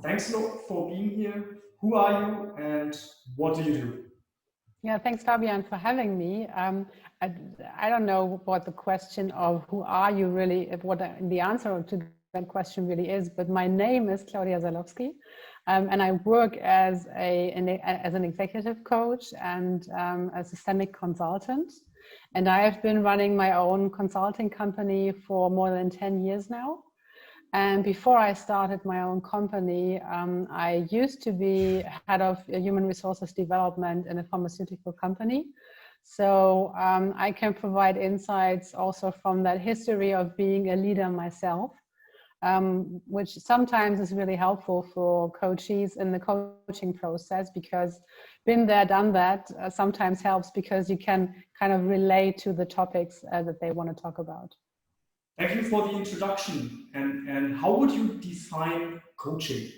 Thanks a lot for being here. Who are you and what do you do? Yeah, thanks, Fabian, for having me. I, I don't know what the question of who are you really, what the answer to that question really is, but my name is Claudia Salowski, and I work as an executive coach and a systemic consultant. And I have been running my own consulting company for more than 10 years now. And before I started my own company, I used to be head of human resources development in a pharmaceutical company. So I can provide insights also from that history of being a leader myself, which sometimes is really helpful for coaches in the coaching process, because been there, done that, sometimes helps because you can kind of relate to the topics that they want to talk about. Thank you for the introduction. And how would you define coaching?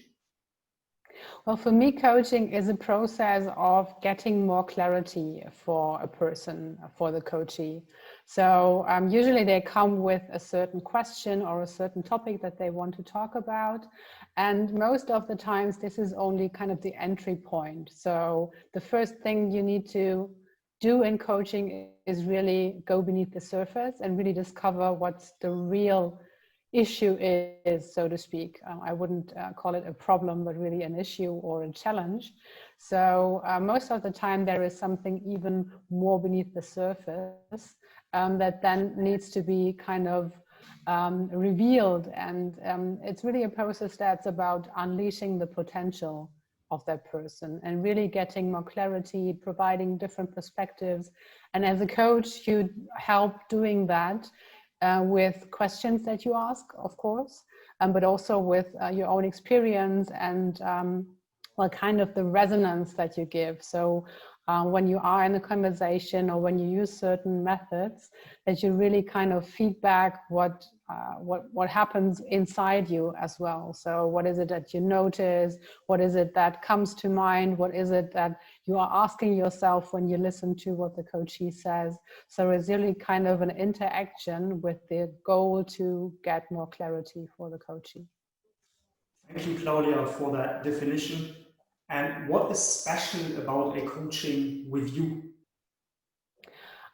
Well, for me, coaching is a process of getting more clarity for a person, for the coachee. So usually they come with a certain question or a certain topic that they want to talk about. And most of the times, this is only kind of the entry point. So the first thing you need to do in coaching is really go beneath the surface and really discover what's the real issue is, so to speak. I wouldn't call it a problem, but really an issue or a challenge. So most of the time there is something even more beneath the surface that then needs to be kind of revealed. And it's really a process that's about unleashing the potential of that person and really getting more clarity, providing different perspectives. And as a coach, you help doing that with questions that you ask, of course, but also with your own experience and well, kind of the resonance that you give. So when you are in a conversation or when you use certain methods, that you really kind of feedback what happens inside you as well. So what is it that you notice? What is it that comes to mind? What is it that you are asking yourself when you listen to what the coachee says? So it's really kind of an interaction with the goal to get more clarity for the coachee. Thank you, Claudia, for that definition. And what is special about a coaching with you?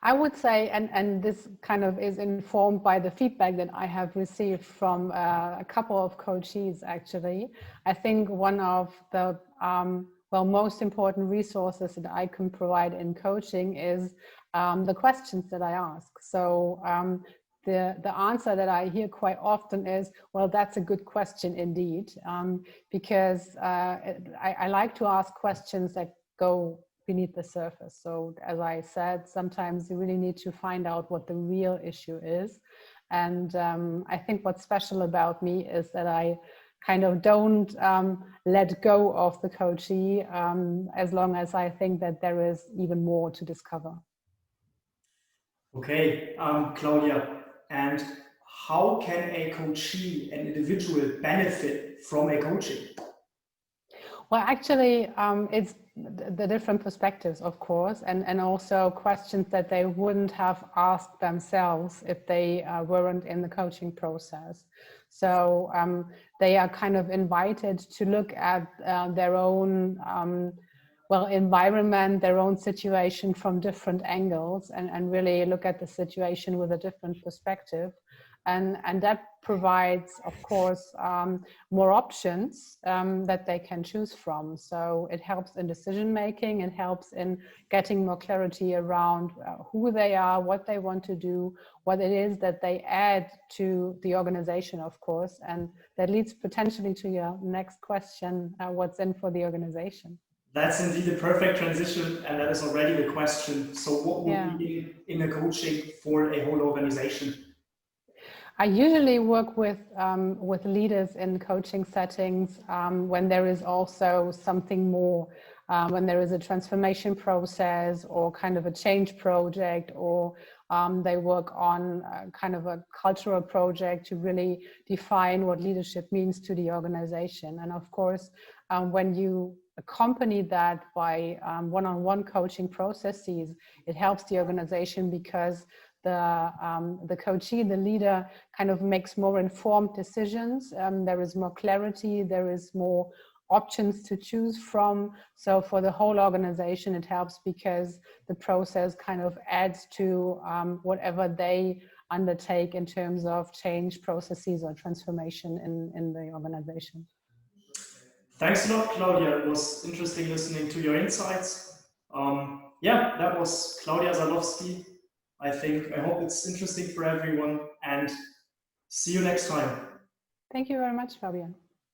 I would say, and this kind of is informed by the feedback that I have received from a couple of coachees, actually. I think one of the well, most important resources that I can provide in coaching is the questions that I ask. So the answer that I hear quite often is, well, that's a good question indeed, because I like to ask questions that go beneath the surface. So as I said, sometimes you really need to find out what the real issue is. And I think what's special about me is that I kind of don't let go of the coachee as long as I think that there is even more to discover. Okay, Claudia, and how can a coachee, an individual, benefit from a coaching? Well, actually, it's the different perspectives, of course, and also questions that they wouldn't have asked themselves if they weren't in the coaching process. So they are kind of invited to look at their own well, environment, their own situation from different angles and really look at the situation with a different perspective. And that provides, of course, more options that they can choose from. So it helps in decision making, it helps in getting more clarity around who they are, what they want to do, what it is that they add to the organization, of course. And that leads potentially to your next question, what's in for the organization? That's indeed a perfect transition, and that is already the question. So what would be in a coaching for a whole organization? I usually work with leaders in coaching settings when there is also something more, when there is a transformation process or kind of a change project, or they work on kind of a cultural project to really define what leadership means to the organization. And of course, when you accompany that by one-on-one coaching processes, it helps the organization because the coachee, the leader, kind of makes more informed decisions. There is more clarity, there is more options to choose from. So for the whole organization, it helps because the process kind of adds to whatever they undertake in terms of change processes or transformation in the organization. Thanks a lot, Claudia. It was interesting listening to your insights. Yeah, that was Claudia Salowski. I hope it's interesting for everyone, and see you next time. Thank you very much, Fabian.